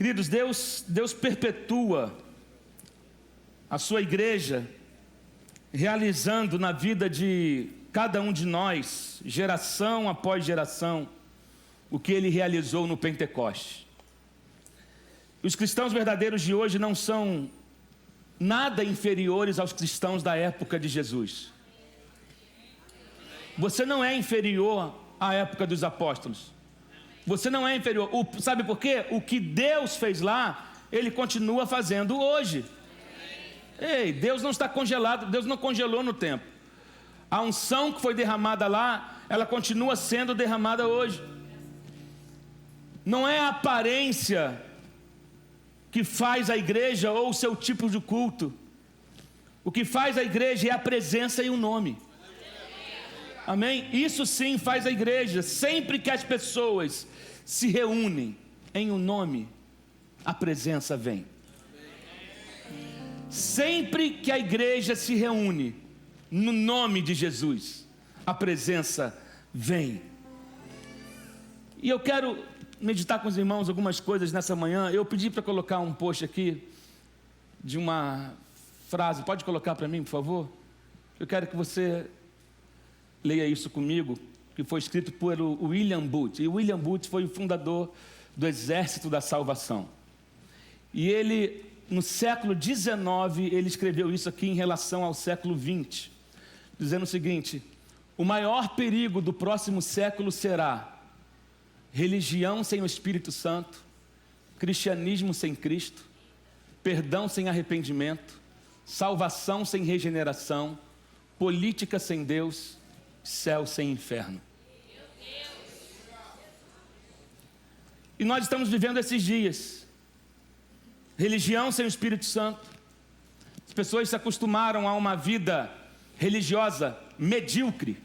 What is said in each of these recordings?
Queridos, Deus perpetua a sua igreja, realizando na vida de cada um de nós, geração após geração, o que Ele realizou no Pentecoste. Os cristãos verdadeiros de hoje não são nada inferiores aos cristãos da época de Jesus. Você não é inferior à época dos apóstolos. Você não é inferior. Sabe por quê? O que Deus fez lá, Ele continua fazendo hoje. Ei, Deus não está congelado, Deus não congelou no tempo. A unção que foi derramada lá, ela continua sendo derramada hoje. Não é a aparência que faz a igreja ou o seu tipo de culto. O que faz a igreja é a presença e o nome. Amém? Isso sim faz a igreja. Sempre que as pessoas se reúnem em um nome, a presença vem. Sempre que a igreja se reúne no nome de Jesus, a presença vem. E eu quero meditar com os irmãos algumas coisas nessa manhã. Eu pedi para colocar um post aqui de uma frase. Pode colocar para mim, por favor? Eu quero que você leia isso comigo, que foi escrito por William Booth. E William Booth foi o fundador do Exército da Salvação. E ele, no século XIX, ele escreveu isso aqui em relação ao século XX, dizendo o seguinte: o maior perigo do próximo século será religião sem o Espírito Santo, cristianismo sem Cristo, perdão sem arrependimento, salvação sem regeneração, política sem Deus, céu sem inferno. E nós estamos vivendo esses dias. Religião sem o Espírito Santo. As pessoas se acostumaram a uma vida religiosa medíocre.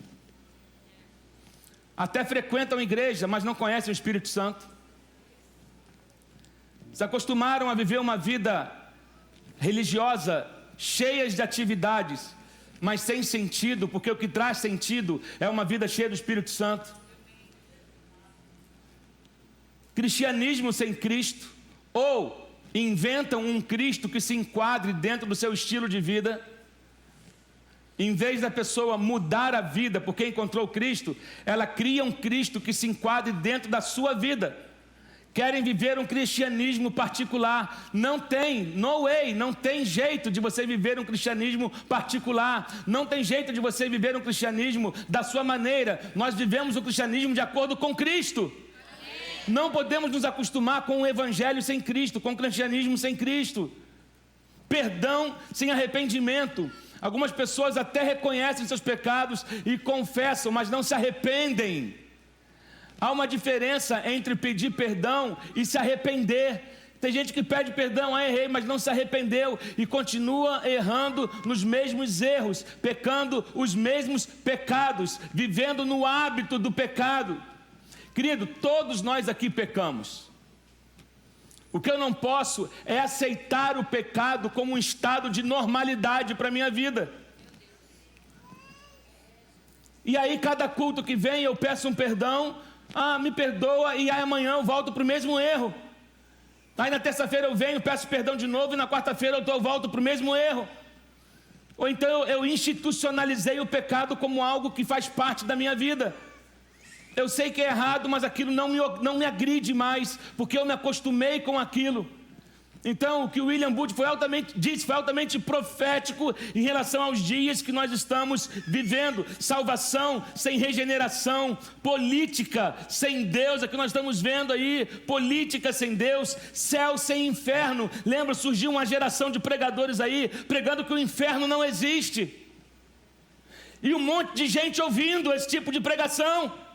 Até frequentam a igreja, mas não conhecem o Espírito Santo. Se acostumaram a viver uma vida religiosa cheia de atividades, mas sem sentido, porque o que traz sentido é uma vida cheia do Espírito Santo. Cristianismo sem Cristo, ou inventam um Cristo que se enquadre dentro do seu estilo de vida. Em vez da pessoa mudar a vida porque encontrou Cristo, ela cria um Cristo que se enquadre dentro da sua vida. Querem viver um cristianismo particular. Não tem, no way, não tem jeito de você viver um cristianismo particular. Não tem jeito de você viver um cristianismo da sua maneira. Nós vivemos o cristianismo de acordo com Cristo. Não podemos nos acostumar com o evangelho sem Cristo, com o cristianismo sem Cristo. Perdão sem arrependimento. Algumas pessoas até reconhecem seus pecados e confessam, mas não se arrependem. Há uma diferença entre pedir perdão e se arrepender. Tem gente que pede perdão, errei, mas não se arrependeu e continua errando nos mesmos erros, pecando os mesmos pecados, vivendo no hábito do pecado. Querido, todos nós aqui pecamos. O que eu não posso é aceitar o pecado como um estado de normalidade para a minha vida. E aí cada culto que vem eu peço um perdão, me perdoa, e aí amanhã eu volto para o mesmo erro. Aí na terça-feira eu venho, peço perdão de novo, e na quarta-feira eu volto para o mesmo erro. Ou então eu institucionalizei o pecado como algo que faz parte da minha vida. Eu sei que é errado, mas aquilo não me agride mais, porque eu me acostumei com aquilo. Então, o que o William Booth disse foi altamente profético em relação aos dias que nós estamos vivendo. Salvação sem regeneração, política sem Deus, é que nós estamos vendo aí, política sem Deus, céu sem inferno. Lembra, surgiu uma geração de pregadores aí, pregando que o inferno não existe. E um monte de gente ouvindo esse tipo de pregação.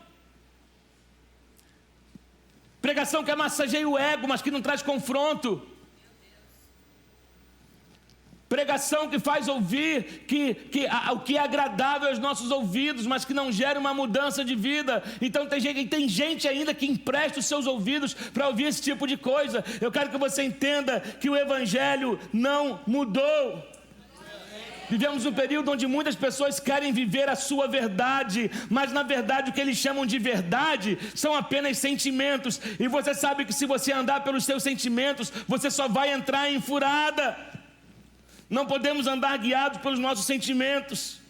Pregação que massageia o ego, mas que não traz confronto. Pregação que faz ouvir o que é agradável aos nossos ouvidos, mas que não gera uma mudança de vida. Então tem gente ainda que empresta os seus ouvidos para ouvir esse tipo de coisa. Eu quero que você entenda que o evangelho não mudou. Vivemos um período onde muitas pessoas querem viver a sua verdade, mas na verdade o que eles chamam de verdade são apenas sentimentos. E você sabe que se você andar pelos seus sentimentos, você só vai entrar em furada. Não podemos andar guiados pelos nossos sentimentos.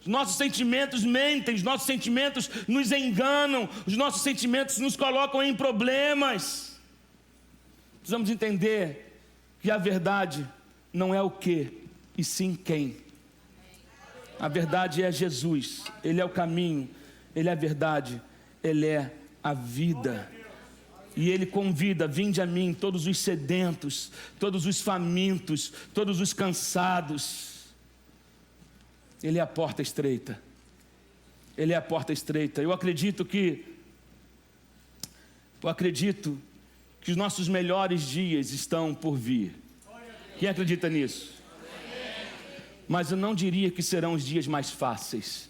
Os nossos sentimentos mentem, os nossos sentimentos nos enganam, os nossos sentimentos nos colocam em problemas. Precisamos entender que a verdade não é o que, e sim quem. A verdade é Jesus, Ele é o caminho, Ele é a verdade, Ele é a vida. E Ele convida: vinde a mim todos os sedentos, todos os famintos, todos os cansados. Ele é a porta estreita. Ele é a porta estreita. Eu acredito que os nossos melhores dias estão por vir. Quem acredita nisso? Mas eu não diria que serão os dias mais fáceis.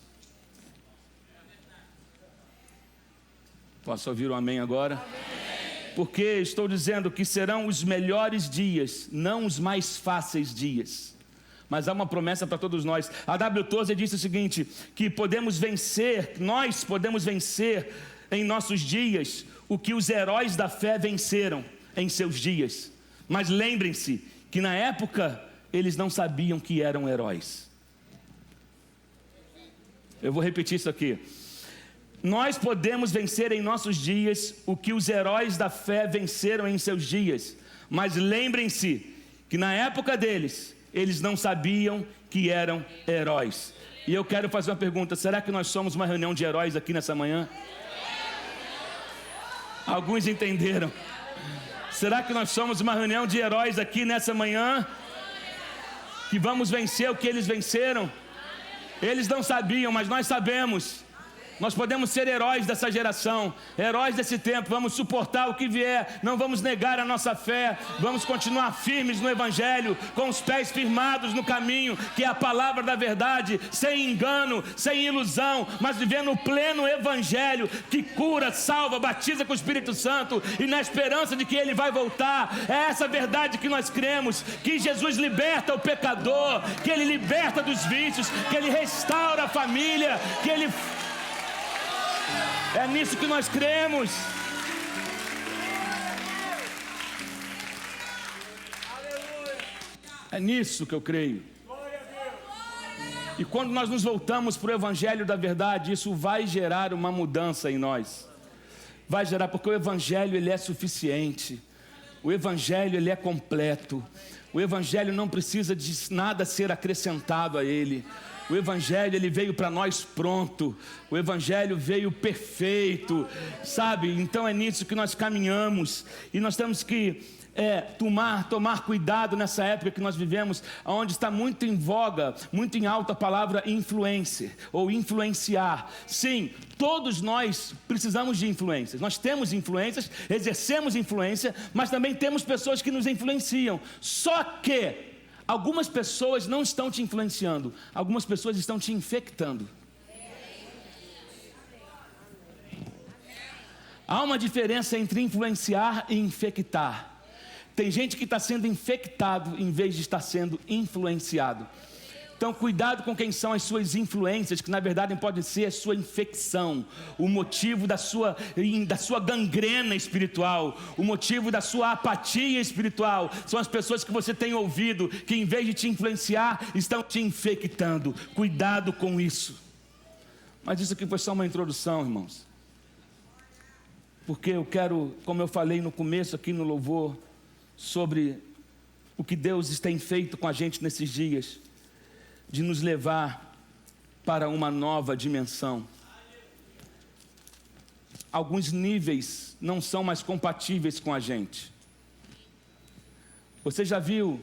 Posso ouvir um amém agora? Amém. Porque estou dizendo que serão os melhores dias, não os mais fáceis dias. Mas há uma promessa para todos nós. A W. Tozer disse o seguinte, que nós podemos vencer em nossos dias o que os heróis da fé venceram em seus dias. Mas lembrem-se que na época eles não sabiam que eram heróis. Eu vou repetir isso aqui. Nós podemos vencer em nossos dias o que os heróis da fé venceram em seus dias. Mas lembrem-se que na época deles, eles não sabiam que eram heróis. E eu quero fazer uma pergunta: será que nós somos uma reunião de heróis aqui nessa manhã? Alguns entenderam. Será que nós somos uma reunião de heróis aqui nessa manhã? Que vamos vencer o que eles venceram? Eles não sabiam, mas nós sabemos. Nós podemos ser heróis dessa geração, heróis desse tempo. Vamos suportar o que vier, não vamos negar a nossa fé. Vamos continuar firmes no Evangelho, com os pés firmados no caminho, que é a palavra da verdade, sem engano, sem ilusão, mas vivendo o pleno Evangelho, que cura, salva, batiza com o Espírito Santo, e na esperança de que Ele vai voltar. É essa verdade que nós cremos, que Jesus liberta o pecador, que Ele liberta dos vícios, que Ele restaura a família, que Ele... É nisso que nós cremos. É nisso que eu creio. E quando nós nos voltamos para o Evangelho da verdade, isso vai gerar uma mudança em nós. Vai gerar, porque o Evangelho ele é suficiente. O Evangelho ele é completo. O Evangelho não precisa de nada ser acrescentado a ele. O Evangelho ele veio para nós pronto. O Evangelho veio perfeito, sabe? Então é nisso que nós caminhamos. E nós temos que tomar cuidado nessa época que nós vivemos, onde está muito em voga, muito em alta a palavra influencer ou influenciar. Sim, todos nós precisamos de influências. Nós temos influências, exercemos influência, mas também temos pessoas que nos influenciam. Só que algumas pessoas não estão te influenciando, algumas pessoas estão te infectando. Há uma diferença entre influenciar e infectar. Tem gente que está sendo infectado em vez de estar sendo influenciado. Então cuidado com quem são as suas influências, que na verdade podem ser a sua infecção, o motivo da sua gangrena espiritual, o motivo da sua apatia espiritual. São as pessoas que você tem ouvido, que em vez de te influenciar, estão te infectando. Cuidado com isso. Mas isso aqui foi só uma introdução, irmãos. Porque eu quero, como eu falei no começo aqui no louvor, sobre o que Deus tem feito com a gente nesses dias, de nos levar para uma nova dimensão. Alguns níveis não são mais compatíveis com a gente. Você já viu,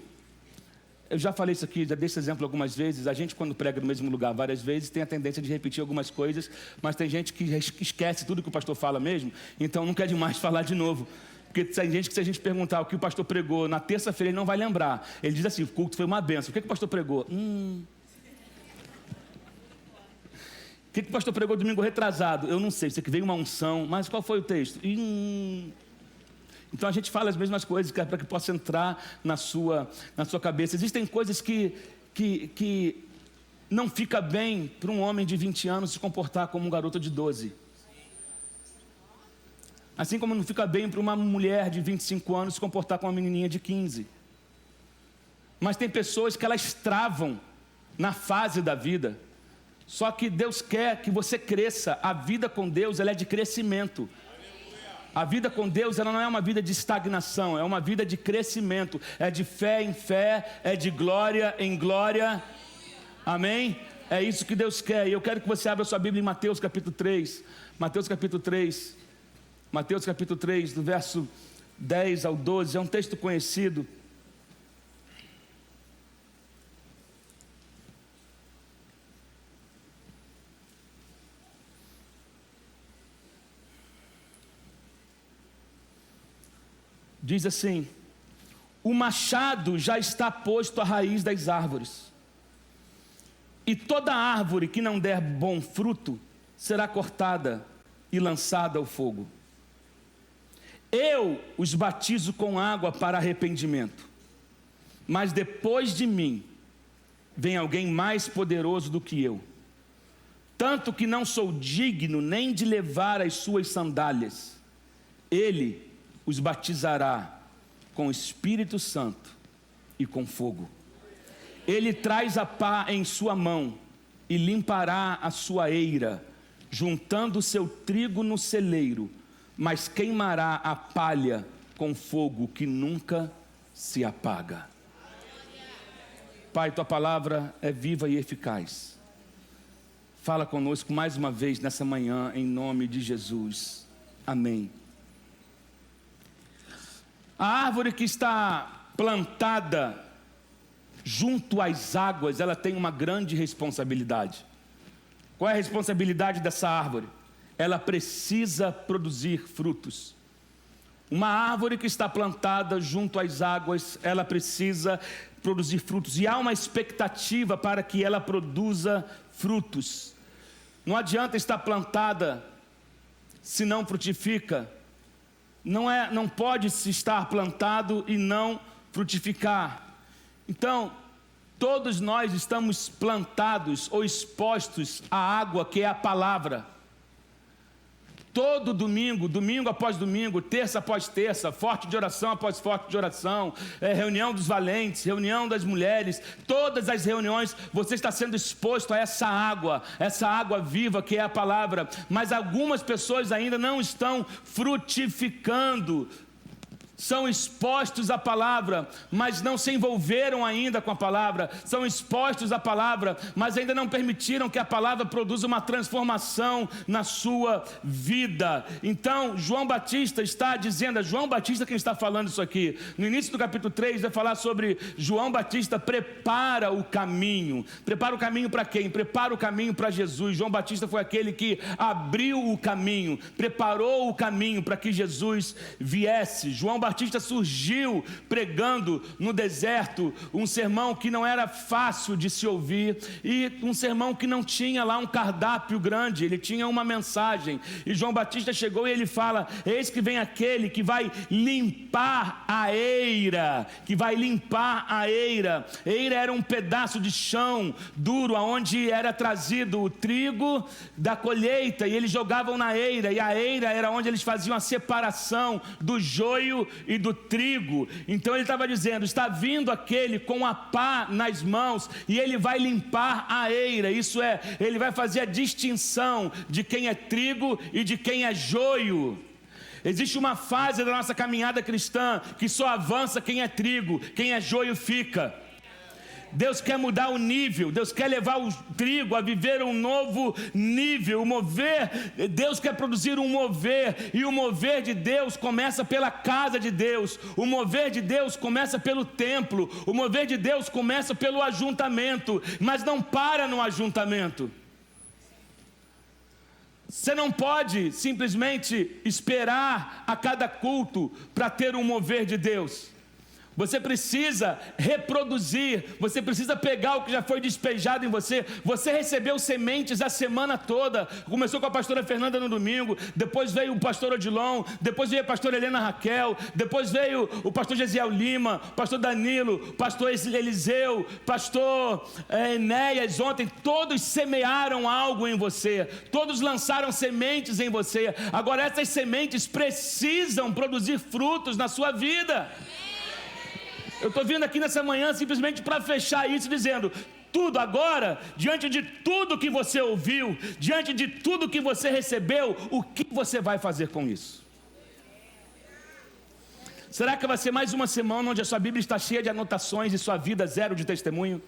eu já falei isso aqui, já dei esse exemplo algumas vezes, a gente quando prega no mesmo lugar várias vezes, tem a tendência de repetir algumas coisas, mas tem gente que esquece tudo que o pastor fala mesmo, então não quer demais falar de novo. Porque tem gente que, se a gente perguntar o que o pastor pregou na terça-feira, ele não vai lembrar. Ele diz assim: o culto foi uma bênção. O que o pastor pregou? O que o pastor pregou domingo retrasado? Eu não sei, sei que veio uma unção, mas qual foi o texto? Então a gente fala as mesmas coisas para que possa entrar na sua cabeça. Existem coisas que que não fica bem para um homem de 20 anos se comportar como um garoto de 12. Assim como não fica bem para uma mulher de 25 anos se comportar com uma menininha de 15. Mas tem pessoas que elas travam na fase da vida. Só que Deus quer que você cresça. A vida com Deus, ela é de crescimento. A vida com Deus, ela não é uma vida de estagnação, é uma vida de crescimento. É de fé em fé, é de glória em glória. Amém? É isso que Deus quer. E eu quero que você abra sua Bíblia em Mateus capítulo 3. Mateus capítulo 3. Mateus capítulo 3, do verso 10 ao 12. É um texto conhecido. Diz assim: o machado já está posto à raiz das árvores, e toda árvore que não der bom fruto será cortada e lançada ao fogo. Eu os batizo com água para arrependimento, mas depois de mim vem alguém mais poderoso do que eu, tanto que não sou digno nem de levar as suas sandálias. Ele os batizará com o Espírito Santo e com fogo. Ele traz a pá em sua mão e limpará a sua eira, juntando o seu trigo no celeiro, mas queimará a palha com fogo que nunca se apaga. Pai, tua palavra é viva e eficaz. Fala conosco mais uma vez nessa manhã, em nome de Jesus. Amém. A árvore que está plantada junto às águas, ela tem uma grande responsabilidade. Qual é a responsabilidade dessa árvore? Ela precisa produzir frutos. Uma árvore que está plantada junto às águas, ela precisa produzir frutos. E há uma expectativa para que ela produza frutos. Não adianta estar plantada se não frutifica. Não pode se estar plantado e não frutificar. Então, todos nós estamos plantados ou expostos à água que é a palavra. Todo domingo, domingo após domingo, terça após terça, forte de oração após forte de oração, reunião dos valentes, reunião das mulheres, todas as reuniões você está sendo exposto a essa água viva que é a palavra. Mas algumas pessoas ainda não estão frutificando. São expostos à palavra, mas não se envolveram ainda com a palavra. São expostos à palavra, mas ainda não permitiram que a palavra produza uma transformação na sua vida. Então, João Batista está dizendo, é João Batista quem está falando isso aqui. No início do capítulo 3, vai falar sobre João Batista prepara o caminho. Prepara o caminho para quem? Prepara o caminho para Jesus. João Batista foi aquele que abriu o caminho, preparou o caminho para que Jesus viesse. João Batista surgiu pregando no deserto um sermão que não era fácil de se ouvir e um sermão que não tinha lá um cardápio grande, ele tinha uma mensagem. E João Batista chegou e ele fala: eis que vem aquele que vai limpar a eira, que vai limpar a eira. Eira era um pedaço de chão duro aonde era trazido o trigo da colheita e eles jogavam na eira, e a eira era onde eles faziam a separação do joio e do trigo. Então ele estava dizendo: está vindo aquele com a pá nas mãos e ele vai limpar a eira. Isso é, ele vai fazer a distinção de quem é trigo e de quem é joio. Existe uma fase da nossa caminhada cristã que só avança quem é trigo, quem é joio fica. Deus quer mudar o nível, Deus quer levar o trigo a viver um novo nível, o mover. Deus quer produzir um mover, e o mover de Deus começa pela casa de Deus, o mover de Deus começa pelo templo, o mover de Deus começa pelo ajuntamento, mas não para no ajuntamento. Você não pode simplesmente esperar a cada culto para ter um mover de Deus. Você precisa reproduzir, você precisa pegar o que já foi despejado em você. Você recebeu sementes a semana toda. Começou com a pastora Fernanda no domingo, depois veio o pastor Odilon, depois veio a pastora Helena Raquel, depois veio o pastor Gesiel Lima, pastor Danilo, pastor Eliseu, pastor Enéas ontem. Todos semearam algo em você, todos lançaram sementes em você. Agora essas sementes precisam produzir frutos na sua vida. Eu estou vindo aqui nessa manhã simplesmente para fechar isso dizendo: tudo agora, diante de tudo que você ouviu, diante de tudo que você recebeu, o que você vai fazer com isso? Será que vai ser mais uma semana onde a sua Bíblia está cheia de anotações e sua vida zero de testemunho?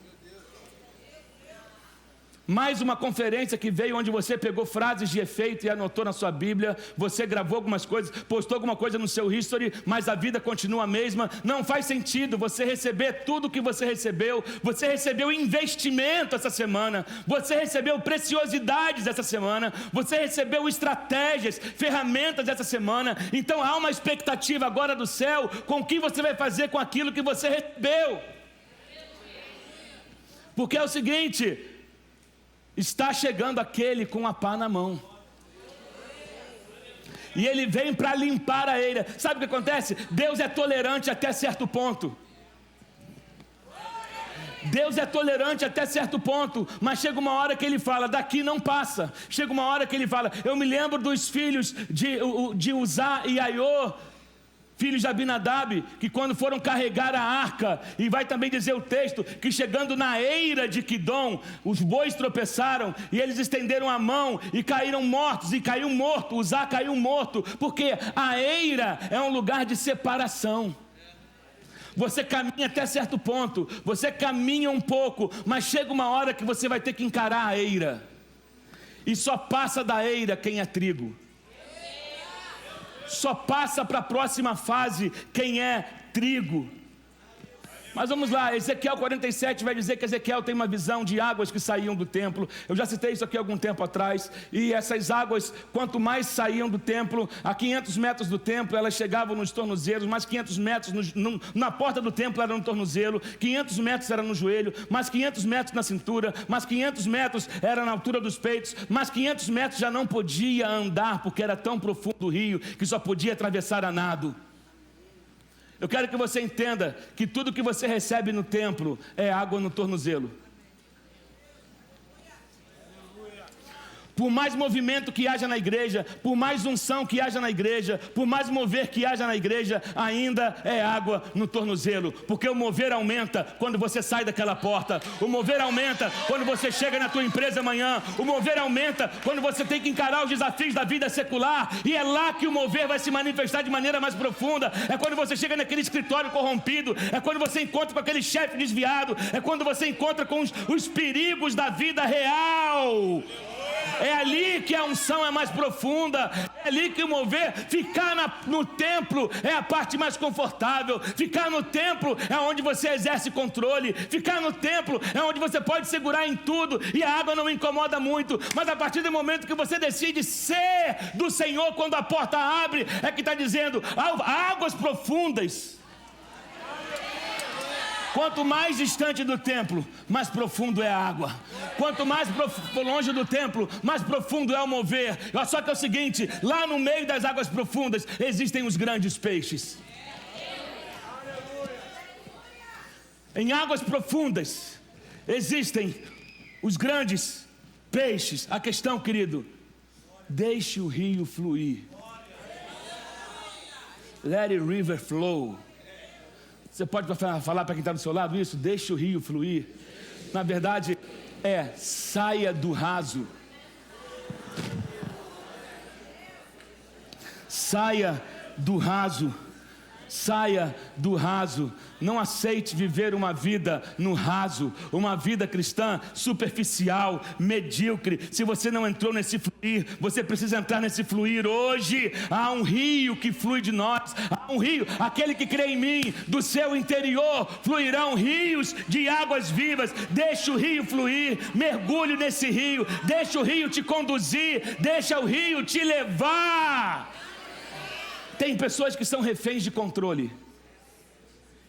Mais uma conferência que veio onde você pegou frases de efeito e anotou na sua Bíblia, você gravou algumas coisas, postou alguma coisa no seu history, mas a vida continua a mesma. Não faz sentido você receber tudo que você recebeu investimento essa semana, você recebeu preciosidades essa semana, você recebeu estratégias, ferramentas essa semana. Então há uma expectativa agora do céu com o que você vai fazer com aquilo que você recebeu. Porque é o seguinte: está chegando aquele com a pá na mão, e ele vem para limpar a eira. Sabe o que acontece? Deus é tolerante até certo ponto. Deus é tolerante até certo ponto, mas chega uma hora que ele fala: daqui não passa. Chega uma hora que ele fala. Eu me lembro dos filhos de Uzá e Aiô, filhos de Abinadab, que quando foram carregar a arca, e vai também dizer o texto, que chegando na eira de Quidom, os bois tropeçaram, e eles estenderam a mão, e caíram mortos, e caiu morto, Uzá caiu morto, porque a eira é um lugar de separação. Você caminha até certo ponto, você caminha um pouco, mas chega uma hora que você vai ter que encarar a eira, e só passa da eira quem é trigo. Só passa para a próxima fase quem é trigo. Mas vamos lá, Ezequiel 47 vai dizer que Ezequiel tem uma visão de águas que saíam do templo. Eu já citei isso aqui algum tempo atrás. E essas águas, quanto mais saíam do templo, a 500 metros do templo, elas chegavam nos tornozelos. Mais 500 metros na porta do templo era no tornozelo, 500 metros era no joelho, mais 500 metros na cintura, mais 500 metros era na altura dos peitos, mais 500 metros já não podia andar, porque era tão profundo o rio que só podia atravessar a nado. Eu quero que você entenda que tudo que você recebe no templo é água no tornozelo. Por mais movimento que haja na igreja, por mais unção que haja na igreja, por mais mover que haja na igreja, ainda é água no tornozelo, porque o mover aumenta quando você sai daquela porta, o mover aumenta quando você chega na tua empresa amanhã, o mover aumenta quando você tem que encarar os desafios da vida secular, e é lá que o mover vai se manifestar de maneira mais profunda. É quando você chega naquele escritório corrompido, é quando você encontra com aquele chefe desviado, é quando você encontra com os perigos da vida real. É ali que a unção é mais profunda, é ali que o mover, ficar no templo é a parte mais confortável, ficar no templo é onde você exerce controle, ficar no templo é onde você pode segurar em tudo, e a água não incomoda muito. Mas a partir do momento que você decide ser do Senhor, quando a porta abre, é que está dizendo, águas profundas. Quanto mais distante do templo, mais profundo é a água. Quanto mais longe do templo, mais profundo é o mover. Só que é o seguinte, lá no meio das águas profundas, existem os grandes peixes. Em águas profundas, existem os grandes peixes. A questão, querido, deixe o rio fluir. Let the river flow. Você pode falar para quem está do seu lado isso? Deixa o rio fluir. Na verdade, saia do raso. Saia do raso. Saia do raso. Não aceite viver uma vida no raso, uma vida cristã superficial, medíocre. Se você não entrou nesse fluir, você precisa entrar nesse fluir hoje. Há um rio que flui de nós, há um rio, aquele que crê em mim, do seu interior fluirão rios de águas vivas. Deixa o rio fluir, mergulhe nesse rio, deixa o rio te conduzir, deixa o rio te levar. Tem pessoas que são reféns de controle.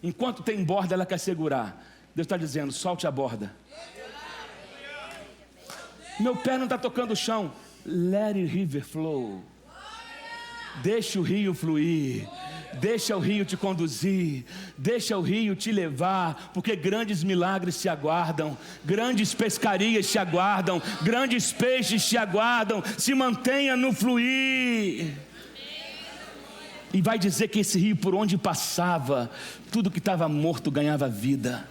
Enquanto tem borda, ela quer segurar. Deus está dizendo, solte a borda. Meu pé não está tocando o chão. Let the river flow. Deixa o rio fluir. Deixa o rio te conduzir, deixa o rio te levar, porque grandes milagres te aguardam, grandes pescarias te aguardam, grandes peixes te aguardam. Se mantenha no fluir. E vai dizer que esse rio, por onde passava, tudo que estava morto ganhava vida.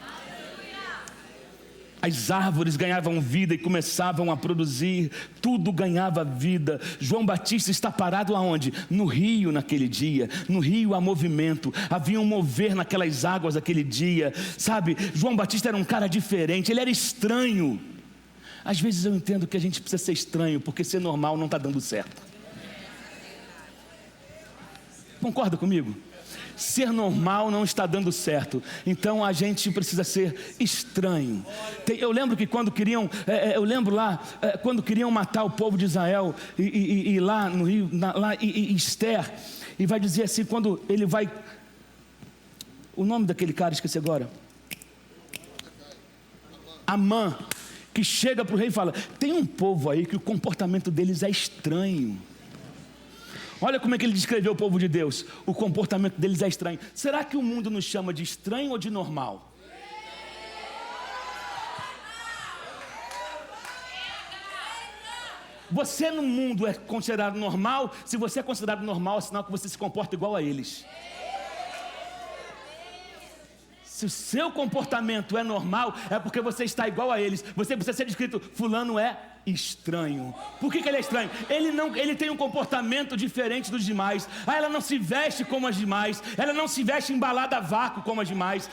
As árvores ganhavam vida e começavam a produzir, tudo ganhava vida. João Batista está parado aonde? No rio naquele dia, no rio há movimento, havia um mover naquelas águas aquele dia, sabe? João Batista era um cara diferente, ele era estranho. Às vezes eu entendo que a gente precisa ser estranho, porque ser normal não está dando certo. Concorda comigo? Ser normal não está dando certo, então a gente precisa ser estranho. Eu lembro que quando queriam, quando queriam matar o povo de Israel, e lá no rio, e Esther, e vai dizer assim, quando ele vai, o nome daquele cara, esqueci agora, Amã, que chega para o rei e fala, tem um povo aí que o comportamento deles é estranho. Olha como é que ele descreveu o povo de Deus. O comportamento deles é estranho. Será que o mundo nos chama de estranho ou de normal? Você no mundo é considerado normal? Se você é considerado normal, é sinal que você se comporta igual a eles. Se o seu comportamento é normal, é porque você está igual a eles. Você precisa ser descrito, fulano é estranho. Por que ele é estranho? Ele tem um comportamento diferente dos demais. Ela não se veste como as demais. Ela não se veste embalada a vácuo como as demais.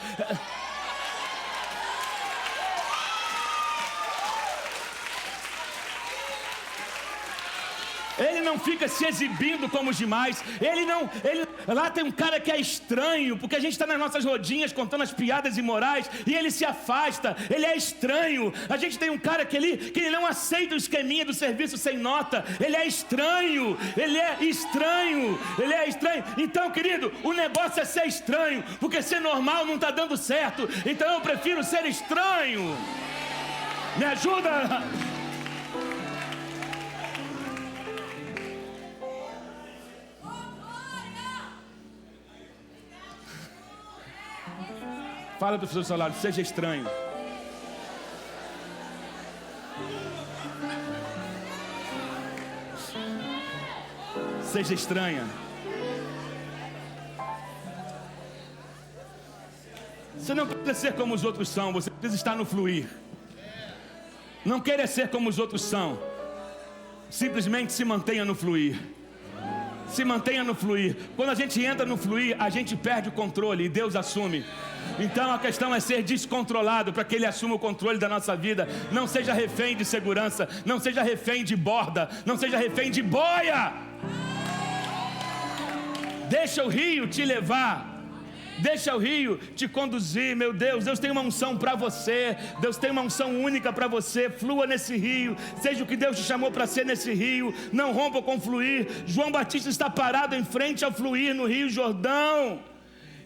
Ele não fica se exibindo como os demais. Lá tem um cara que é estranho, porque a gente está nas nossas rodinhas contando as piadas imorais e ele se afasta. Ele é estranho. A gente tem um cara que ele não aceita o esqueminha do serviço sem nota. Ele é estranho. Ele é estranho. Ele é estranho. Então, querido, o negócio é ser estranho, porque ser normal não está dando certo. Então eu prefiro ser estranho. Me ajuda? Fala para o seu salário, seja estranho. Seja estranha. Você não precisa ser como os outros são, você precisa estar no fluir. Não queira ser como os outros são. Simplesmente se mantenha no fluir. Se mantenha no fluir. Quando a gente entra no fluir, a gente perde o controle e Deus assume. Então a questão é ser descontrolado para que Ele assuma o controle da nossa vida. Não seja refém de segurança, não seja refém de borda, não seja refém de boia. Deixa o rio te levar. Deixa o rio te conduzir, meu Deus. Deus tem uma unção para você. Deus tem uma unção única para você. Flua nesse rio. Seja o que Deus te chamou para ser nesse rio. Não rompa com o fluir. João Batista está parado em frente ao fluir no Rio Jordão.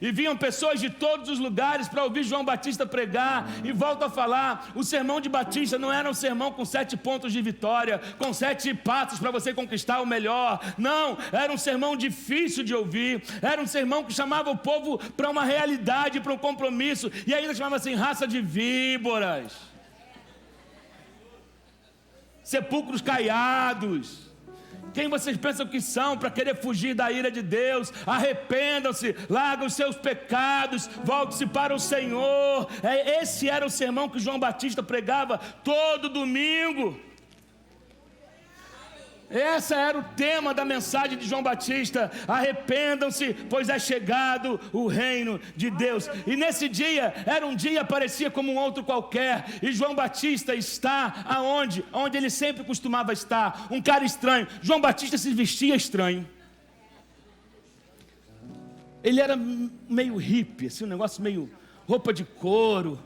E vinham pessoas de todos os lugares para ouvir João Batista pregar. E volto a falar, o sermão de Batista não era um sermão com 7 pontos de vitória, com 7 passos para você conquistar o melhor. Não, era um sermão difícil de ouvir. Era um sermão que chamava o povo para uma realidade, para um compromisso. E ainda chamava assim, raça de víboras, sepulcros caiados. Quem vocês pensam que são para querer fugir da ira de Deus? Arrependam-se, largam os seus pecados, volte-se para o Senhor. Esse era o sermão que João Batista pregava todo domingo. Esse era o tema da mensagem de João Batista. Arrependam-se, pois é chegado o reino de Deus. E nesse dia, era um dia, parecia como um outro qualquer. E João Batista está aonde? Onde ele sempre costumava estar. Um cara estranho. João Batista se vestia estranho. Ele era meio hippie, assim, um negócio meio roupa de couro,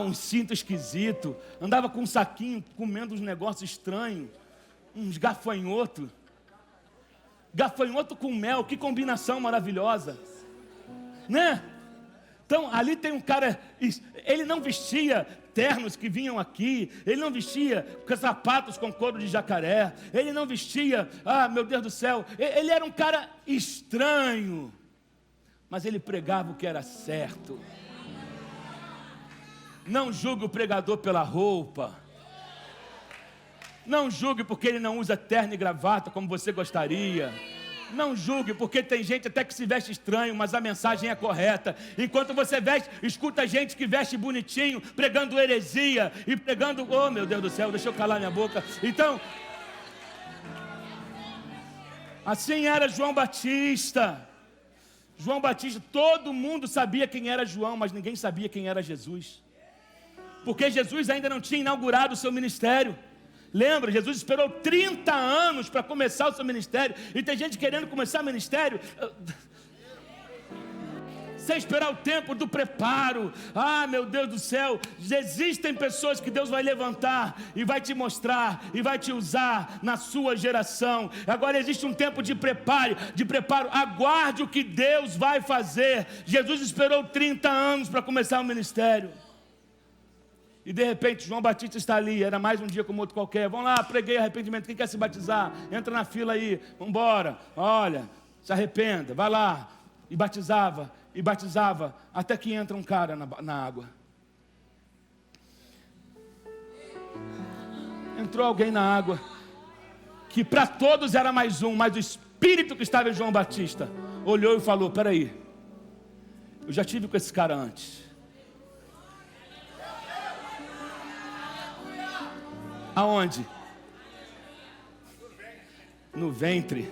um cinto esquisito. Andava com um saquinho, comendo uns negócios estranhos. Uns gafanhoto com mel, que combinação maravilhosa, né? Então, ali tem um cara, ele não vestia ternos que vinham aqui, ele não vestia sapatos com couro de jacaré, ele não vestia, meu Deus do céu, ele era um cara estranho, mas ele pregava o que era certo. Não julgue o pregador pela roupa, não julgue porque ele não usa terno e gravata como você gostaria. Não julgue, porque tem gente até que se veste estranho, mas a mensagem é correta. Enquanto você veste, escuta gente que veste bonitinho, pregando heresia e pregando, oh meu Deus do céu, deixa eu calar minha boca. Então, assim era João Batista. João Batista, todo mundo sabia quem era João, mas ninguém sabia quem era Jesus. Porque Jesus ainda não tinha inaugurado o seu ministério. Lembra, Jesus esperou 30 anos para começar o seu ministério. E tem gente querendo começar o ministério sem esperar o tempo do preparo. Meu Deus do céu, existem pessoas que Deus vai levantar e vai te mostrar e vai te usar na sua geração. Agora existe um tempo de preparo. Aguarde o que Deus vai fazer. Jesus esperou 30 anos para começar o ministério. E de repente João Batista está ali, era mais um dia como outro qualquer. Vamos lá, preguei arrependimento, quem quer se batizar? Entra na fila aí, vamos embora. Olha, se arrependa, vai lá. E batizava, até que entra um cara na água. Entrou alguém na água, que para todos era mais um, mas o Espírito que estava em João Batista olhou e falou, peraí, eu já tive com esse cara antes. Aonde? No ventre.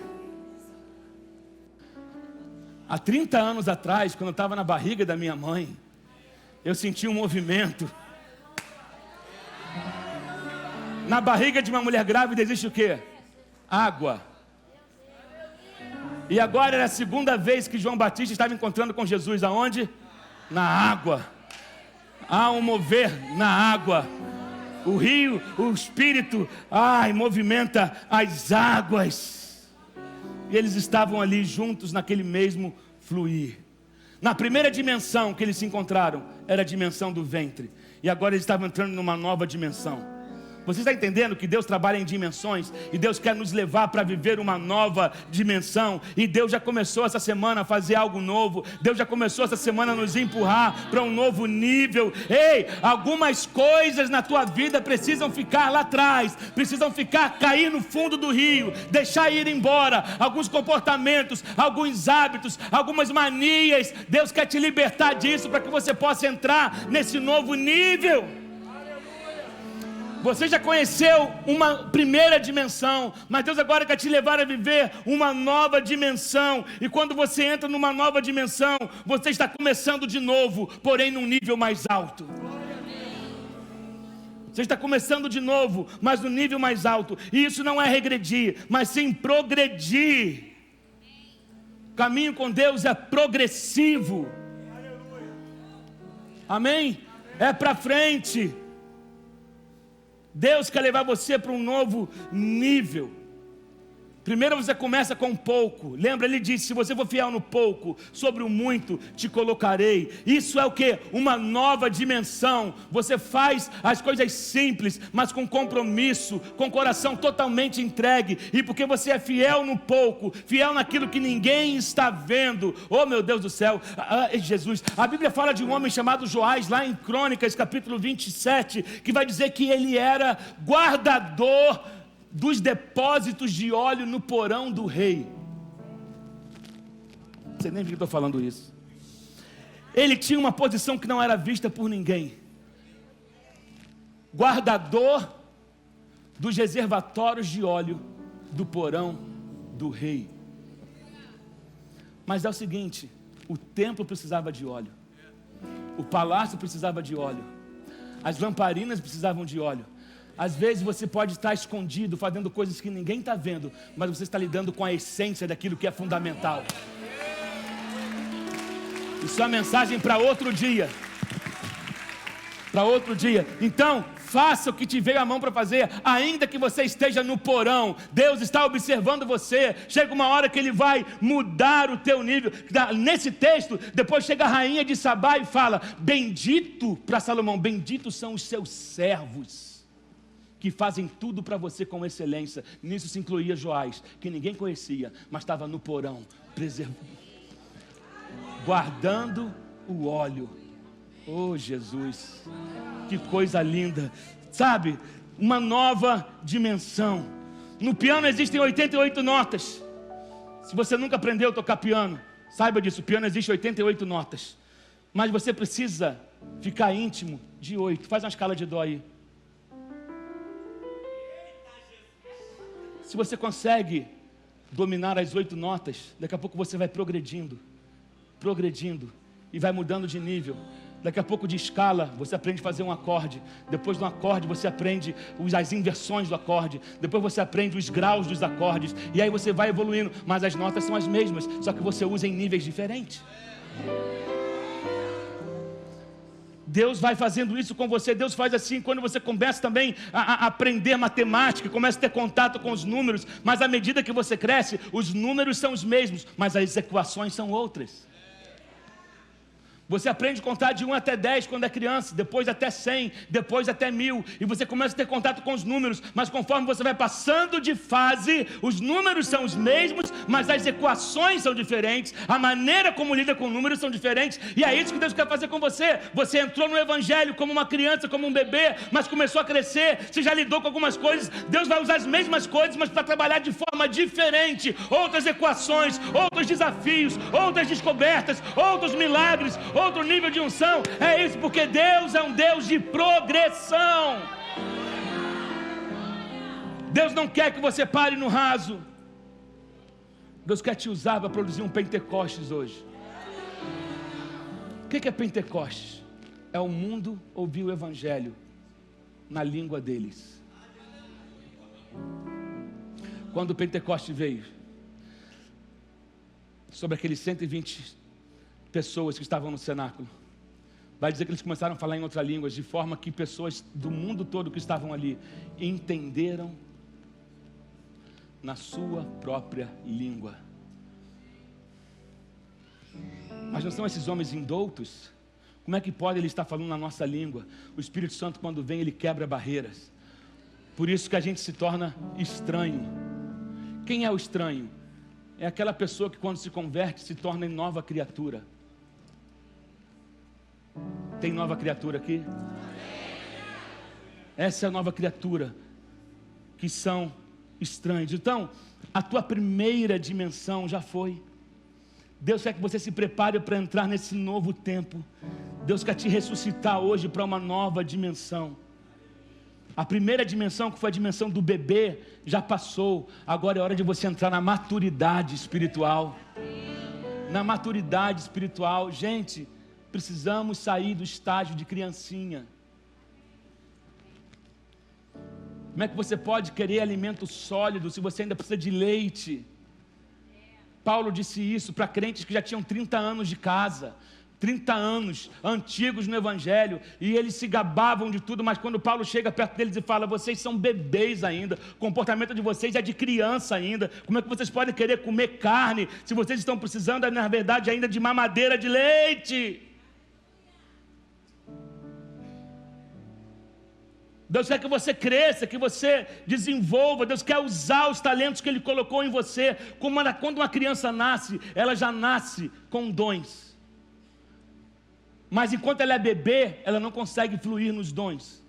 Há 30 anos atrás, quando eu estava na barriga da minha mãe, eu senti um movimento. Na barriga de uma mulher grávida existe o quê? Água. E agora era a segunda vez que João Batista estava encontrando com Jesus. Aonde? Na água. Há um mover na água. O rio, o Espírito, movimenta as águas. E eles estavam ali juntos naquele mesmo fluir. Na primeira dimensão que eles se encontraram, era a dimensão do ventre. E agora eles estavam entrando numa nova dimensão. Você está entendendo que Deus trabalha em dimensões? E Deus quer nos levar para viver uma nova dimensão. E Deus já começou essa semana a fazer algo novo. Deus já começou essa semana a nos empurrar para um novo nível. Ei, algumas coisas na tua vida precisam ficar lá atrás. Precisam cair no fundo do rio. Deixar ir embora. Alguns comportamentos, alguns hábitos, algumas manias. Deus quer te libertar disso para que você possa entrar nesse novo nível. Você já conheceu uma primeira dimensão, mas Deus agora quer te levar a viver uma nova dimensão. E quando você entra numa nova dimensão, você está começando de novo, porém num nível mais alto. Você está começando de novo, mas num nível mais alto. E isso não é regredir, mas sim progredir. O caminho com Deus é progressivo. Amém? É para frente. Deus quer levar você para um novo nível. Primeiro você começa com pouco. Lembra, ele disse, se você for fiel no pouco, sobre o muito te colocarei. Isso é o que? Uma nova dimensão. Você faz as coisas simples, mas com compromisso, com coração totalmente entregue. E porque você é fiel no pouco, fiel naquilo que ninguém está vendo. Oh meu Deus do céu, Jesus. A Bíblia fala de um homem chamado Joás, lá em Crônicas capítulo 27, que vai dizer que ele era guardador dos depósitos de óleo no porão do rei. Você nem viu que eu estou falando isso. Ele tinha uma posição que não era vista por ninguém. Guardador dos reservatórios de óleo do porão do rei. Mas é o seguinte, o templo precisava de óleo. O palácio precisava de óleo. As lamparinas precisavam de óleo. Às vezes você pode estar escondido, fazendo coisas que ninguém está vendo, mas você está lidando com a essência daquilo que é fundamental. Isso é uma mensagem para outro dia. Para outro dia. Então, faça o que te veio a mão para fazer, ainda que você esteja no porão. Deus está observando você. Chega uma hora que Ele vai mudar o teu nível. Nesse texto, depois chega a rainha de Sabá e fala: bendito, para Salomão, benditos são os seus servos, que fazem tudo para você com excelência. Nisso se incluía Joás, que ninguém conhecia, mas estava no porão, guardando o óleo. Oh Jesus, que coisa linda, sabe? Uma nova dimensão. No piano existem 88 notas. Se você nunca aprendeu a tocar piano, saiba disso, o piano existe 88 notas. Mas você precisa ficar íntimo de 8. Faz uma escala de dó aí. Se você consegue dominar as 8 notas, daqui a pouco você vai progredindo, e vai mudando de nível. Daqui a pouco de escala, você aprende a fazer um acorde. Depois do acorde, você aprende as inversões do acorde. Depois você aprende os graus dos acordes. E aí você vai evoluindo, mas as notas são as mesmas, só que você usa em níveis diferentes. Deus vai fazendo isso com você. Deus faz assim quando você começa também a aprender matemática, começa a ter contato com os números. Mas à medida que você cresce, os números são os mesmos, mas as equações são outras. Você aprende a contar de 1 até 10 quando é criança, depois até 100, depois até 1000, e você começa a ter contato com os números, mas conforme você vai passando de fase, os números são os mesmos, mas as equações são diferentes, a maneira como lida com números são diferentes, e é isso que Deus quer fazer com você. Você entrou no Evangelho como uma criança, como um bebê, mas começou a crescer, você já lidou com algumas coisas, Deus vai usar as mesmas coisas, mas para trabalhar de forma diferente, outras equações, outros desafios, outras descobertas, outros milagres, outro nível de unção. É isso, porque Deus é um Deus de progressão. Deus não quer que você pare no raso. Deus quer te usar para produzir um Pentecostes hoje. O que é Pentecostes? É o mundo ouvir o Evangelho na língua deles. Quando o Pentecostes veio, sobre aqueles 120 pessoas que estavam no cenáculo, vai dizer que eles começaram a falar em outras línguas, de forma que pessoas do mundo todo que estavam ali entenderam na sua própria língua. Mas não são esses homens indoutos? Como é que pode ele estar falando na nossa língua? O Espírito Santo, quando vem, ele quebra barreiras. Por isso que a gente se torna estranho. Quem é o estranho? É aquela pessoa que quando se converte se torna em nova criatura. Tem nova criatura aqui? Essa é a nova criatura, que são estranhos. Então, a tua primeira dimensão já foi. Deus quer que você se prepare para entrar nesse novo tempo. Deus quer te ressuscitar hoje para uma nova dimensão. A primeira dimensão, que foi a dimensão do bebê, já passou. Agora é hora de você entrar na maturidade espiritual. Na maturidade espiritual. Gente, precisamos sair do estágio de criancinha. Como é que você pode querer alimento sólido se você ainda precisa de leite? Paulo disse isso para crentes que já tinham 30 anos de casa, 30 anos antigos no Evangelho, e eles se gabavam de tudo, mas quando Paulo chega perto deles e fala: vocês são bebês ainda, o comportamento de vocês é de criança ainda, como é que vocês podem querer comer carne, se vocês estão precisando, na verdade, ainda de mamadeira de leite? Deus quer que você cresça, que você desenvolva. Deus quer usar os talentos que Ele colocou em você. Quando uma criança nasce, ela já nasce com dons. Mas enquanto ela é bebê, ela não consegue fluir nos dons.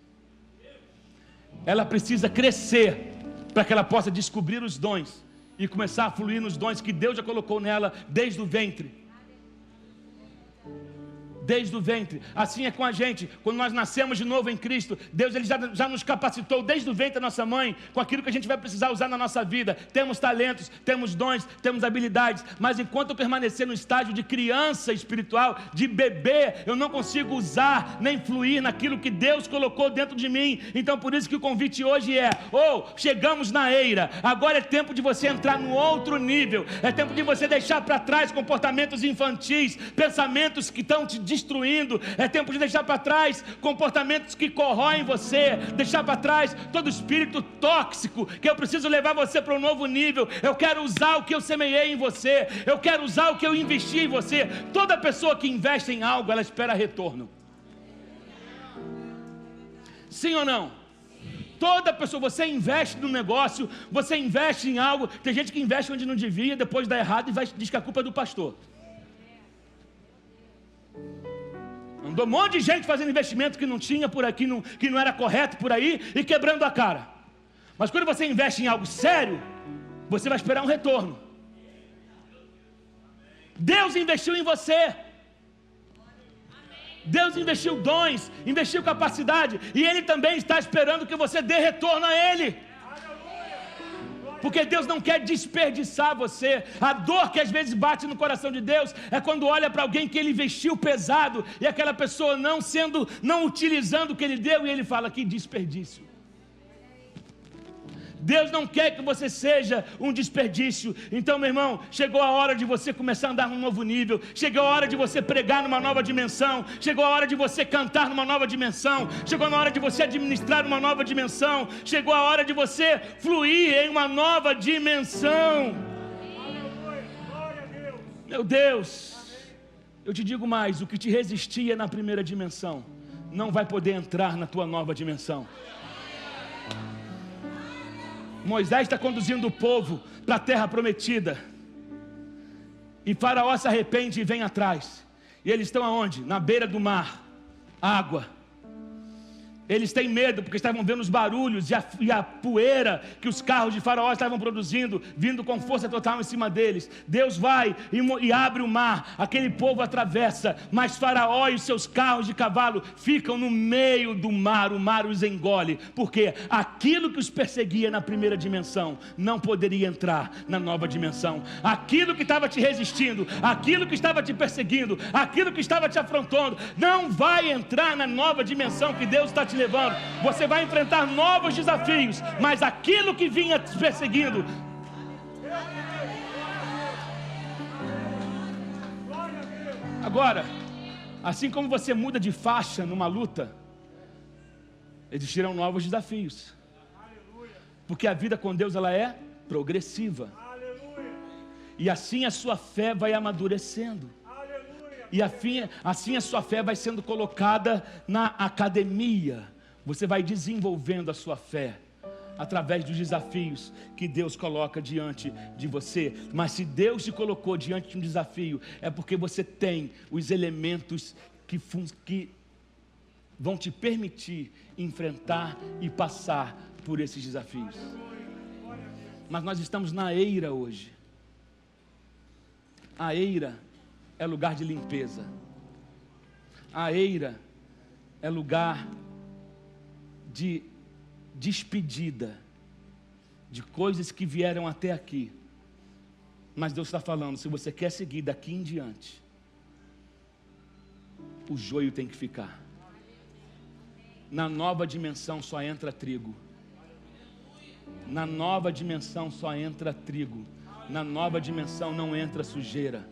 Ela precisa crescer para que ela possa descobrir os dons e começar a fluir nos dons que Deus já colocou nela desde o ventre. Desde o ventre. Assim é com a gente. Quando nós nascemos de novo em Cristo, Deus ele já nos capacitou desde o ventre da nossa mãe com aquilo que a gente vai precisar usar na nossa vida. Temos talentos, temos dons, temos habilidades, mas enquanto eu permanecer no estágio de criança espiritual, de bebê, eu não consigo usar nem fluir naquilo que Deus colocou dentro de mim. Então por isso que o convite hoje é: chegamos na eira, agora é tempo de você entrar no outro nível, é tempo de você deixar para trás comportamentos infantis, pensamentos que estão te destruindo. É tempo de deixar para trás comportamentos que corroem você, deixar para trás todo espírito tóxico, que eu preciso levar você para um novo nível. Eu quero usar o que eu semeei em você, eu quero usar o que eu investi em você. Toda pessoa que investe em algo, ela espera retorno. Sim ou não? Toda pessoa, você investe no negócio, você investe em algo. Tem gente que investe onde não devia, depois dá errado e diz que a culpa é do pastor. Andou um monte de gente fazendo investimento que não tinha por aqui, que não era correto por aí, e quebrando a cara. Mas quando você investe em algo sério, você vai esperar um retorno. Deus investiu em você. Deus investiu dons, investiu capacidade, e Ele também está esperando que você dê retorno a Ele. Porque Deus não quer desperdiçar você. A dor que às vezes bate no coração de Deus é quando olha para alguém que Ele investiu pesado, e aquela pessoa não utilizando o que Ele deu, e Ele fala: que desperdício. Deus não quer que você seja um desperdício. Então, meu irmão, chegou a hora de você começar a andar num novo nível. Chegou a hora de você pregar numa nova dimensão. Chegou a hora de você cantar numa nova dimensão. Chegou a hora de você administrar numa nova dimensão. Chegou a hora de você fluir em uma nova dimensão. Meu Deus, eu te digo mais: o que te resistia na primeira dimensão não vai poder entrar na tua nova dimensão. Moisés está conduzindo o povo para a terra prometida, e Faraó se arrepende e vem atrás, e eles estão aonde? Na beira do mar, água. Eles têm medo porque estavam vendo os barulhos e a poeira que os carros de Faraó estavam produzindo, vindo com força total em cima deles. Deus vai e abre o mar, aquele povo atravessa, mas Faraó e os seus carros de cavalo ficam no meio do mar, o mar os engole, porque aquilo que os perseguia na primeira dimensão não poderia entrar na nova dimensão. Aquilo que estava te resistindo, aquilo que estava te perseguindo, aquilo que estava te afrontando, não vai entrar na nova dimensão que Deus está te levando. Você vai enfrentar novos desafios, mas aquilo que vinha te perseguindo, agora, assim como você muda de faixa numa luta, existirão novos desafios, porque a vida com Deus, ela é progressiva, e assim a sua fé vai amadurecendo. E assim a sua fé vai sendo colocada na academia. Você vai desenvolvendo a sua fé através dos desafios que Deus coloca diante de você. Mas se Deus te colocou diante de um desafio, é porque você tem os elementos que vão te permitir enfrentar e passar por esses desafios. Mas nós estamos na eira hoje. A eira é lugar de limpeza. A eira é lugar de despedida de coisas que vieram até aqui. Mas Deus está falando: se você quer seguir daqui em diante, o joio tem que ficar. Na nova dimensão só entra trigo. Na nova dimensão só entra trigo. Na nova dimensão não entra sujeira.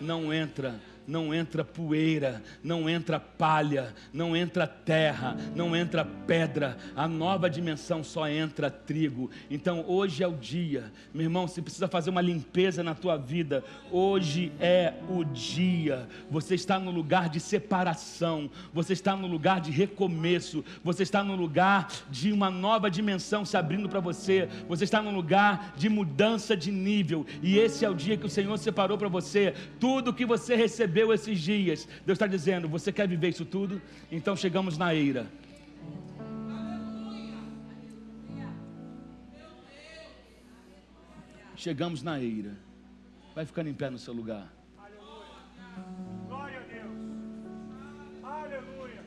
Não entra poeira, não entra palha, não entra terra, não entra pedra. A nova dimensão só entra trigo. Então hoje é o dia, meu irmão, se precisa fazer uma limpeza na tua vida, hoje é o dia. Você está no lugar de separação, você está no lugar de recomeço, você está no lugar de uma nova dimensão se abrindo para você, você está no lugar de mudança de nível, e esse é o dia que o Senhor separou para você. Tudo que você recebeu esses dias, Deus está dizendo: você quer viver isso tudo? Então chegamos na eira. Chegamos na eira. Vai ficando em pé no seu lugar. Aleluia. Glória a Deus. Aleluia.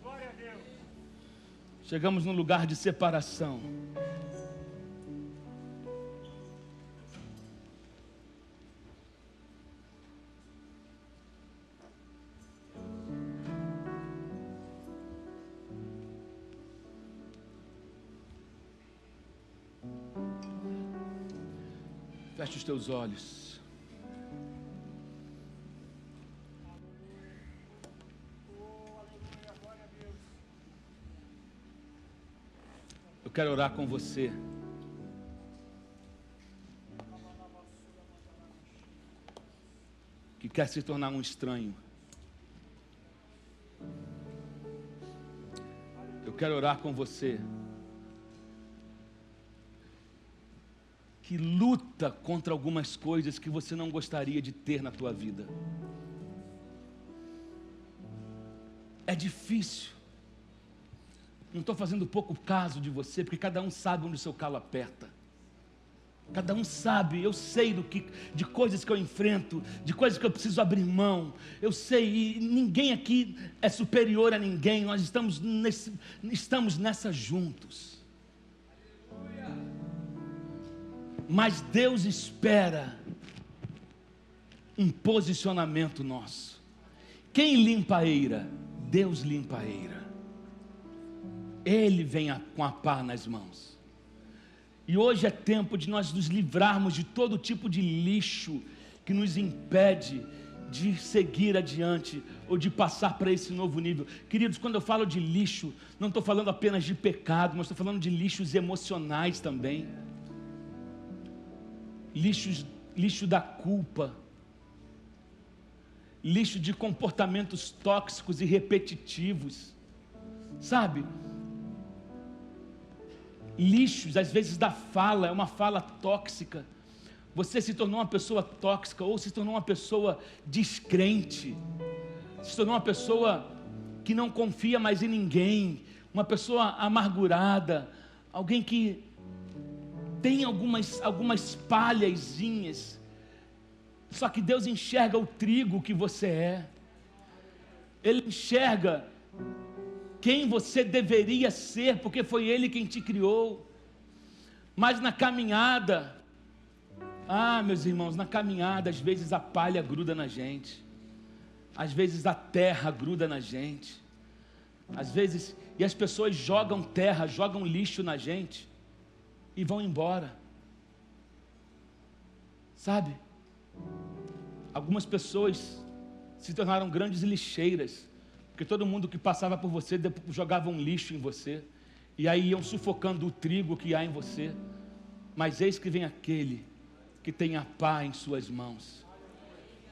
Glória a Deus. Chegamos num lugar de separação. Feche os teus olhos. quero orar com você que quer se tornar um estranho. Eu quero orar com você que luta contra algumas coisas que você não gostaria de ter na tua vida. É difícil. Não estou fazendo pouco caso de você, porque cada um sabe onde o seu calo aperta. Cada um sabe, eu sei de coisas que eu enfrento, de coisas que eu preciso abrir mão. Eu sei, e ninguém aqui é superior a ninguém. Nós estamos nessa juntos. Mas Deus espera um posicionamento nosso. Quem limpa a eira? Deus limpa a eira. Ele vem com a pá nas mãos. E hoje é tempo de nós nos livrarmos de todo tipo de lixo que nos impede de seguir adiante ou de passar para esse novo nível. Queridos, quando eu falo de lixo, não estou falando apenas de pecado, mas estou falando de lixos emocionais também. Lixo da culpa. Lixo de comportamentos tóxicos e repetitivos. Sabe? Lixos, às vezes, da fala, é uma fala tóxica. Você se tornou uma pessoa tóxica, ou se tornou uma pessoa descrente, se tornou uma pessoa que não confia mais em ninguém, uma pessoa amargurada, alguém que tem algumas palhazinhas. Só que Deus enxerga o trigo que você é. Ele enxerga quem você deveria ser, porque foi Ele quem te criou. Mas na caminhada, meus irmãos, na caminhada, às vezes a palha gruda na gente, às vezes a terra gruda na gente, às vezes, e as pessoas jogam terra, jogam lixo na gente, e vão embora. Sabe? Algumas pessoas se tornaram grandes lixeiras, porque todo mundo que passava por você jogava um lixo em você, e aí iam sufocando o trigo que há em você. Mas eis que vem aquele que tem a pá em suas mãos,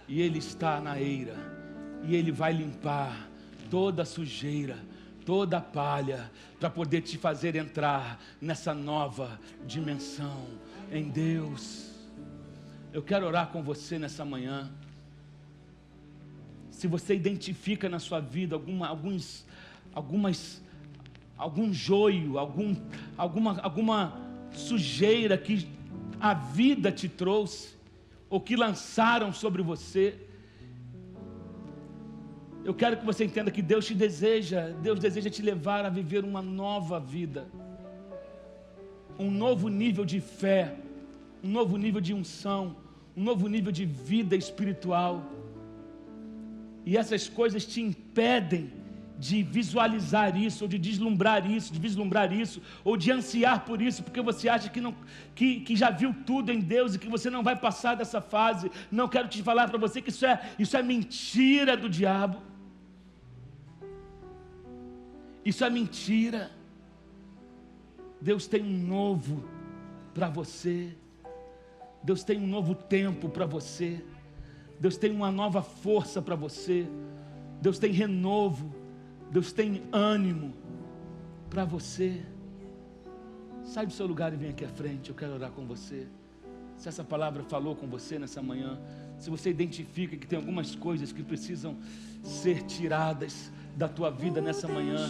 e Ele está na eira, e Ele vai limpar toda a sujeira, toda a palha, para poder te fazer entrar nessa nova dimensão em Deus. Eu quero orar com você nessa manhã. Se você identifica na sua vida algum joio, alguma sujeira que a vida te trouxe, ou que lançaram sobre você, eu quero que você entenda que Deus deseja te levar a viver uma nova vida, um novo nível de fé, um novo nível de unção, um novo nível de vida espiritual. E essas coisas te impedem de visualizar isso, ou de vislumbrar isso, ou de ansiar por isso, porque você acha que já viu tudo em Deus e que você não vai passar dessa fase. Não, quero te falar para você que isso é mentira do diabo. Isso é mentira. Deus tem um novo para você. Deus tem um novo tempo para você. Deus tem uma nova força para você. Deus tem renovo. Deus tem ânimo para você. Sai do seu lugar e vem aqui à frente. Eu quero orar com você. Se essa palavra falou com você nessa manhã, se você identifica que tem algumas coisas que precisam ser tiradas da tua vida nessa manhã,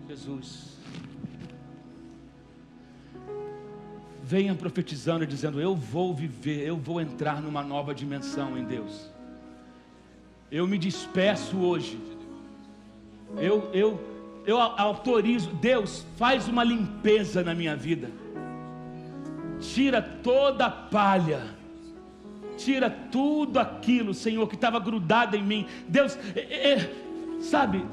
Jesus, venha profetizando e dizendo: eu vou viver, eu vou entrar numa nova dimensão em Deus. Eu me despeço hoje, eu autorizo. Deus, faz uma limpeza na minha vida, tira toda a palha, tira tudo aquilo, Senhor, que estava grudado em mim. Deus, sabe,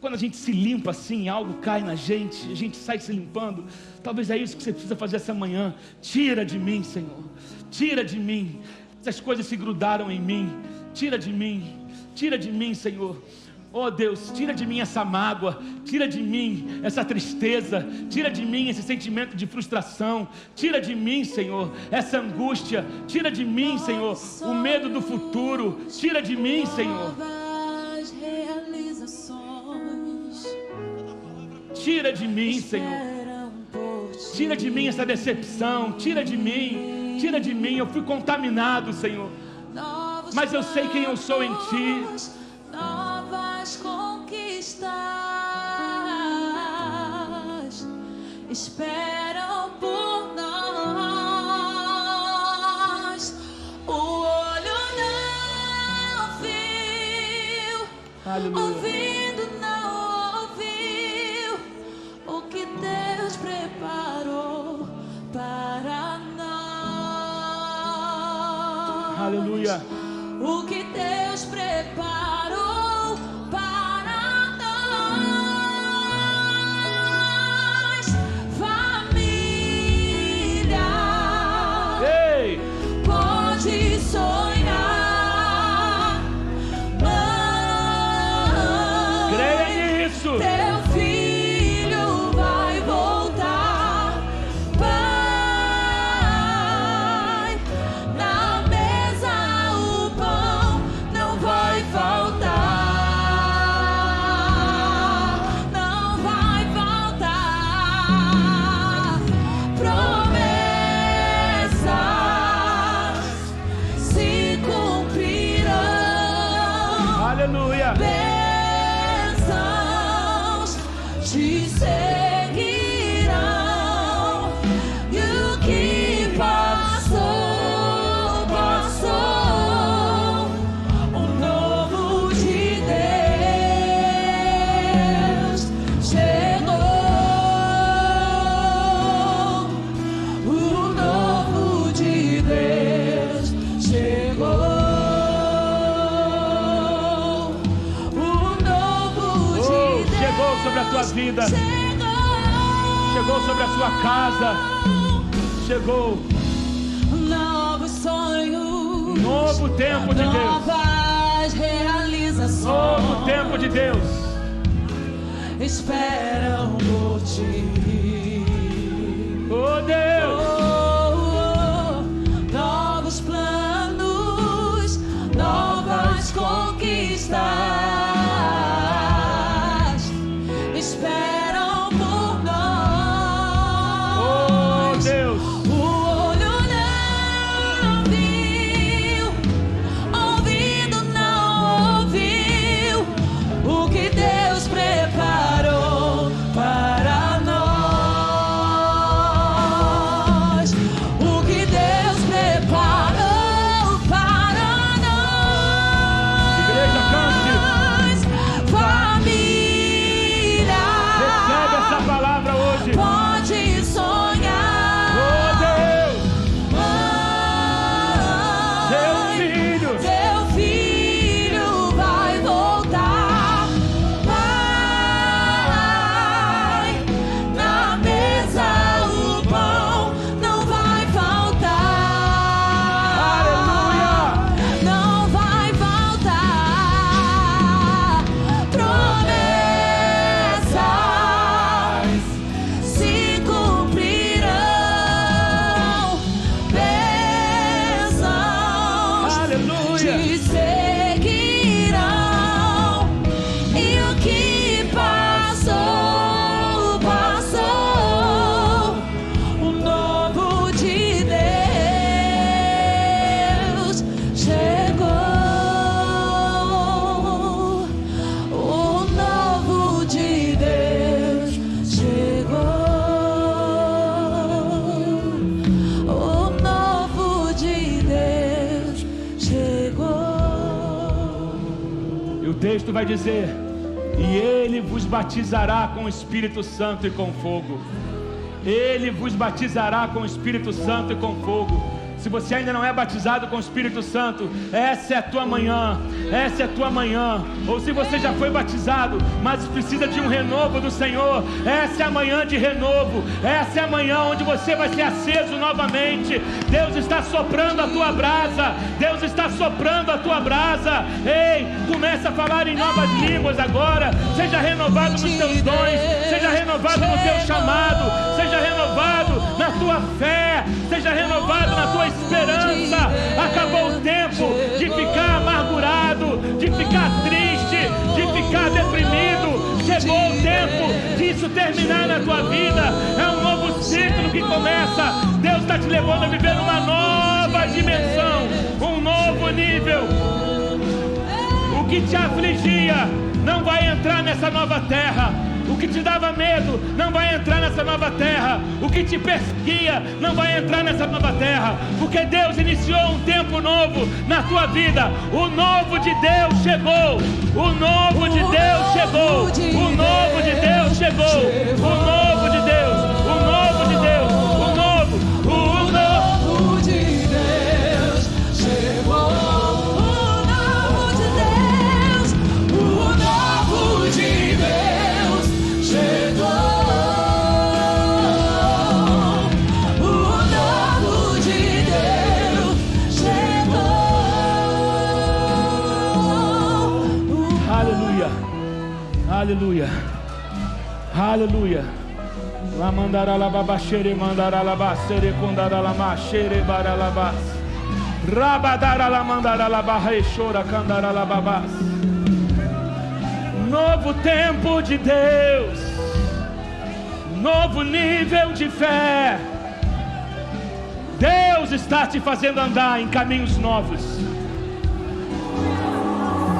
quando a gente se limpa assim, algo cai na gente, a gente sai se limpando. Talvez é isso que você precisa fazer essa manhã. Tira de mim, Senhor, tira de mim, essas coisas se grudaram em mim. Tira de mim, Senhor. Oh Deus, tira de mim essa mágoa, tira de mim essa tristeza, tira de mim esse sentimento de frustração, tira de mim, Senhor, essa angústia, tira de mim, Senhor, o medo do futuro, tira de mim, Senhor. Tira de mim, Senhor. Tira de mim essa decepção, tira de mim, eu fui contaminado, Senhor. Mas eu sei quem eu sou em Ti. Novas conquistas esperam por nós. O olho não viu, ouvido não ouviu o que Deus preparou para nós. Aleluia. O que Deus preparou para nós, família. Ei! Pode sonhar, creia nisso. Teu filho vai voltar, Pai. Na mesa o pão não vai faltar, não vai faltar. Promessas se cumprirão. Aleluia. Bênçãos te seguirão. E o que passou, passou. O novo de Deus chegou. O novo de Deus chegou. O novo de Deus Chegou sobre a tua vida, chegou sobre a sua casa, chegou novos sonhos, novo tempo de Deus, novas realizações novo tempo de Deus. esperam por ti. Oh Deus, Novos planos, novas conquistas esperam por nós. oh Deus, O olho não viu, ouvido não ouviu o que Deus preparou para nós. O que Deus preparou para nós. igreja, cante, Família, recebe essa palavra hoje. pode sonhar. Oh Deus, Teu filho vai voltar, Pai. Na mesa o pão não vai faltar. Aleluia. Não vai faltar. Promessas se cumprirão. Bênçãos Aleluia. te seguirão. E o que passou, passou. O novo de Deus chegou. O novo de Deus chegou. O novo de Deus chegou. E o texto vai dizer: e Ele vos batizará com o Espírito Santo e com fogo. Ele vos batizará com o Espírito Santo e com fogo. Se você ainda não é batizado com o Espírito Santo, essa é a tua manhã, essa é a tua manhã. Ou se você já foi batizado, mas precisa de um renovo do Senhor, essa é a manhã de renovo, essa é a manhã onde você vai ser aceso novamente. Deus está soprando a tua brasa, Deus está soprando a tua brasa. Ei, começa a falar em novas línguas agora. Seja renovado nos teus dons, seja renovado no teu chamado, seja renovado na tua fé, seja renovado na tua esperança. Acabou o tempo de ficar amargurado, de ficar triste, de ficar deprimido. Chegou o tempo disso terminar na tua vida. É um novo ciclo que começa. Deus está te levando a viver uma nova dimensão, um novo nível. O que te afligia não vai entrar nessa nova terra. O que te dava medo não vai entrar nessa nova terra. O que te perseguia não vai entrar nessa nova terra. Porque Deus iniciou um tempo novo na tua vida. O novo de Deus chegou. O novo de Deus chegou. O novo de Deus chegou. O novo de Deus. O novo de Deus. O novo. O novo de Deus chegou. O novo de Deus, o novo de Deus chegou. O novo de Deus chegou. Aleluia. Aleluia. Aleluia. La mandara la babachere mandara la basere condara la machere bara la bas. Rabadara la mandara la barre chora candara la babas. Novo tempo de Deus. Novo nível de fé. Deus está te fazendo andar em caminhos novos.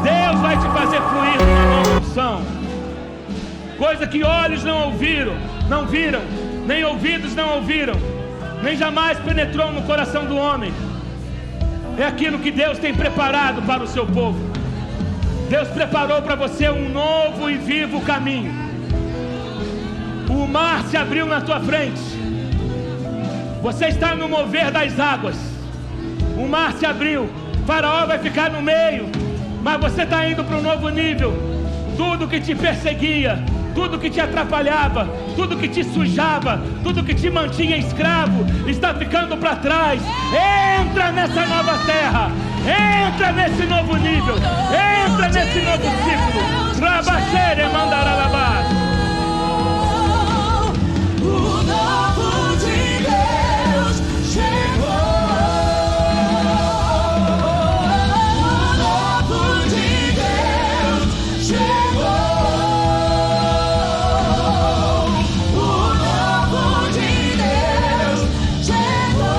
Deus vai te fazer fluir numa nova unção. Coisa que olhos não ouviram, não viram, nem ouvidos não ouviram, nem jamais penetrou no coração do homem. É aquilo que Deus tem preparado para o seu povo. Deus preparou para você um novo e vivo caminho. O mar se abriu na tua frente. Você está no mover das águas. O mar se abriu. Faraó vai ficar no meio. Mas você está indo para um novo nível. Tudo que te perseguia, tudo que te atrapalhava, tudo que te sujava, tudo que te mantinha escravo, está ficando para trás. Entra nessa nova terra. Entra nesse novo nível. Entra nesse novo ciclo. Rabachere mandaralabás. O novo de Deus chegou. O novo de Deus chegou. O novo de Deus chegou.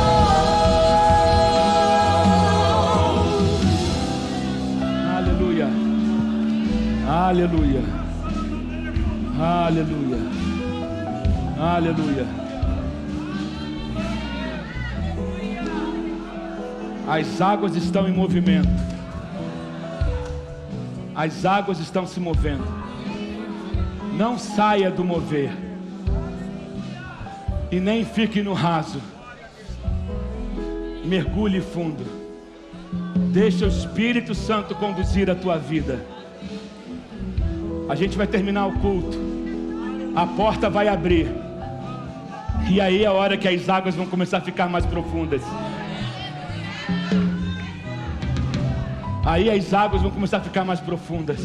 Aleluia. Aleluia. Aleluia. Aleluia. As águas estão em movimento. As águas estão se movendo. Não saia do mover. E nem fique no raso. Mergulhe fundo. Deixa o Espírito Santo conduzir a tua vida. A gente vai terminar o culto. A porta vai abrir. E aí é a hora que as águas vão começar a ficar mais profundas. Aí as águas vão começar a ficar mais profundas.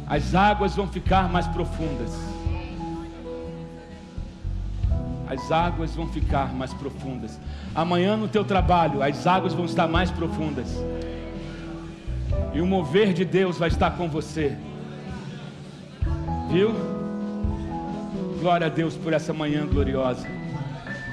As águas vão ficar mais profundas. As águas vão ficar mais profundas. Amanhã no teu trabalho, as águas vão estar mais profundas. E o mover de Deus vai estar com você. Viu? Glória a Deus por essa manhã gloriosa.